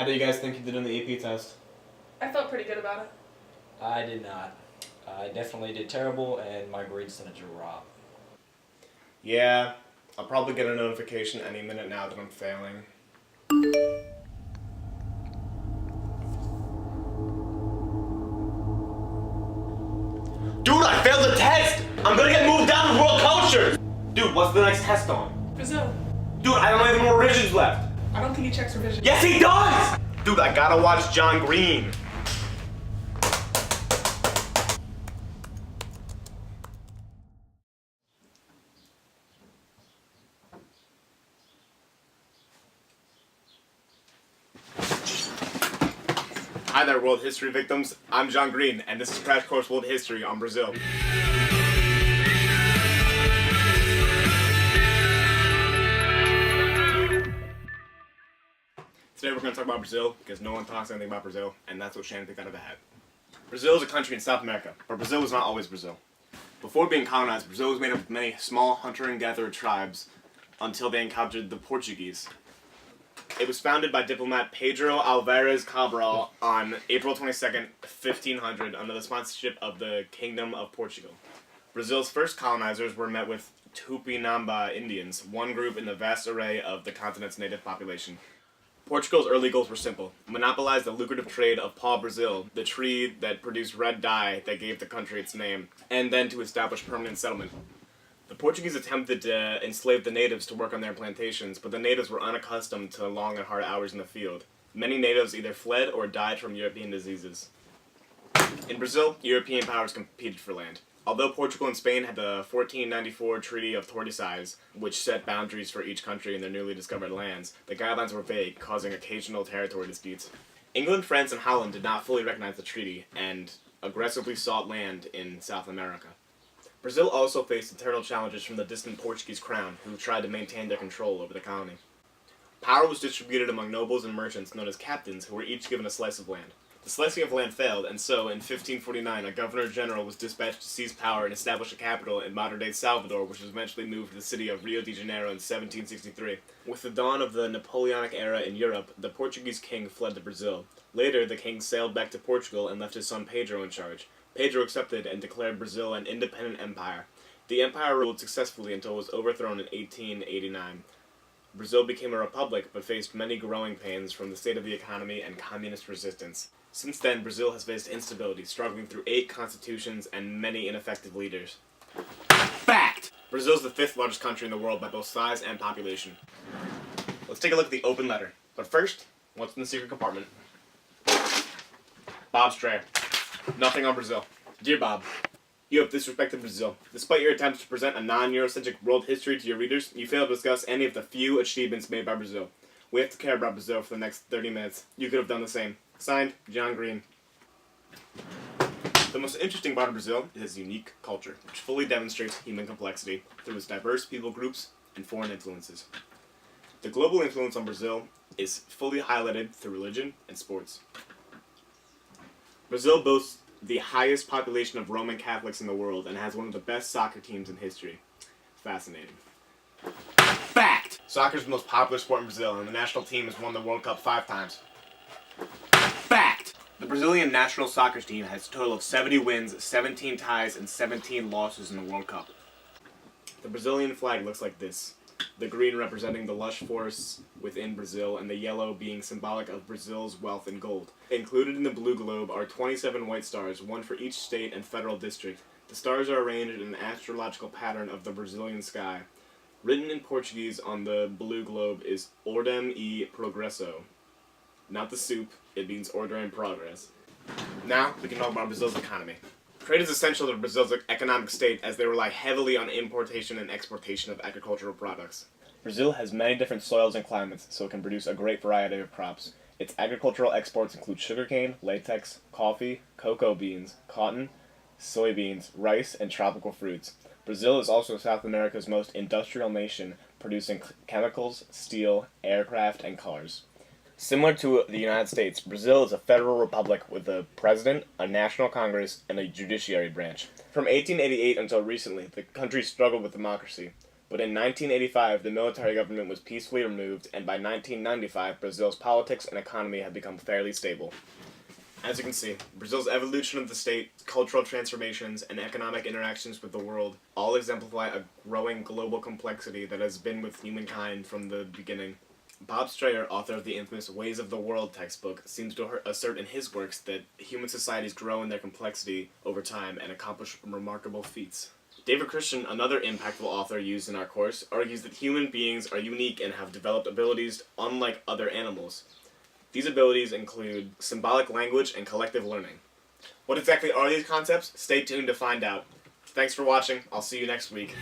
How do you guys think you did on the AP test? I felt pretty good about it. I did not. I definitely did terrible, and my grades said a drop. Yeah, I'll probably get a notification any minute now that I'm failing. Dude, I failed the test! I'm gonna get moved down to world culture! Dude, what's the next test on? Brazil. Dude, I don't have any more revisions left. I don't think he checks revision. Yes, he does! Dude, I gotta watch John Green. Hi there, World History victims. I'm John Green, and this is Crash Course World History on Brazil. Today we're going to talk about Brazil, because no one talks anything about Brazil, and that's what Shannon picked out of a hat. Brazil is a country in South America, but Brazil was not always Brazil. Before being colonized, Brazil was made up of many small hunter and gatherer tribes until they encountered the Portuguese. It was founded by diplomat Pedro Álvares Cabral on April 22nd, 1500, under the sponsorship of the Kingdom of Portugal. Brazil's first colonizers were met with Tupinamba Indians, one group in the vast array of the continent's native population. Portugal's early goals were simple: monopolize the lucrative trade of pau-brasil, the tree that produced red dye that gave the country its name, and then to establish permanent settlement. The Portuguese attempted to enslave the natives to work on their plantations, but the natives were unaccustomed to long and hard hours in the field. Many natives either fled or died from European diseases. In Brazil, European powers competed for land. Although Portugal and Spain had the 1494 Treaty of Tordesillas, which set boundaries for each country in their newly discovered lands, the guidelines were vague, causing occasional territory disputes. England, France, and Holland did not fully recognize the treaty, and aggressively sought land in South America. Brazil also faced internal challenges from the distant Portuguese crown, who tried to maintain their control over the colony. Power was distributed among nobles and merchants known as captains, who were each given a slice of land. The slicing of land failed, and so, in 1549, a governor-general was dispatched to seize power and establish a capital in modern-day Salvador, which was eventually moved to the city of Rio de Janeiro in 1763. With the dawn of the Napoleonic era in Europe, the Portuguese king fled to Brazil. Later, the king sailed back to Portugal and left his son Pedro in charge. Pedro accepted and declared Brazil an independent empire. The empire ruled successfully until it was overthrown in 1889. Brazil became a republic, but faced many growing pains from the state of the economy and communist resistance. Since then, Brazil has faced instability, struggling through 8 constitutions and many ineffective leaders. Fact! Brazil is the 5th largest country in the world by both size and population. Let's take a look at the open letter. But first, what's in the secret compartment? Bob Strayer. Nothing on Brazil. Dear Bob, you have disrespected Brazil. Despite your attempts to present a non-Eurocentric world history to your readers, you fail to discuss any of the few achievements made by Brazil. We have to care about Brazil for the next 30 minutes. You could have done the same. Signed, John Green. The most interesting part of Brazil is its unique culture, which fully demonstrates human complexity through its diverse people groups and foreign influences. The global influence on Brazil is fully highlighted through religion and sports. Brazil boasts the highest population of Roman Catholics in the world and has one of the best soccer teams in history. Fascinating. Fact! Soccer is the most popular sport in Brazil, and the national team has won the World Cup 5 times. Fact! The Brazilian national soccer team has a total of 70 wins, 17 ties, and 17 losses in the World Cup. The Brazilian flag looks like this: the green representing the lush forests within Brazil, and the yellow being symbolic of Brazil's wealth and gold. Included in the blue globe are 27 white stars, one for each state and federal district. The stars are arranged in an astrological pattern of the Brazilian sky. Written in Portuguese on the blue globe is Ordem e Progresso. Not the soup, it means order and progress. Now, we can talk about Brazil's economy. Trade is essential to Brazil's economic state, as they rely heavily on importation and exportation of agricultural products. Brazil has many different soils and climates, so it can produce a great variety of crops. Its agricultural exports include sugarcane, latex, coffee, cocoa beans, cotton, soybeans, rice, and tropical fruits. Brazil is also South America's most industrial nation, producing chemicals, steel, aircraft, and cars. Similar to the United States, Brazil is a federal republic with a president, a national congress, and a judiciary branch. From 1888 until recently, the country struggled with democracy. But in 1985, the military government was peacefully removed, and by 1995, Brazil's politics and economy had become fairly stable. As you can see, Brazil's evolution of the state, cultural transformations, and economic interactions with the world all exemplify a growing global complexity that has been with humankind from the beginning. Bob Strayer, author of the infamous Ways of the World textbook, seems to assert in his works that human societies grow in their complexity over time and accomplish remarkable feats. David Christian, another impactful author used in our course, argues that human beings are unique and have developed abilities unlike other animals. These abilities include symbolic language and collective learning. What exactly are these concepts? Stay tuned to find out. Thanks for watching. I'll see you next week.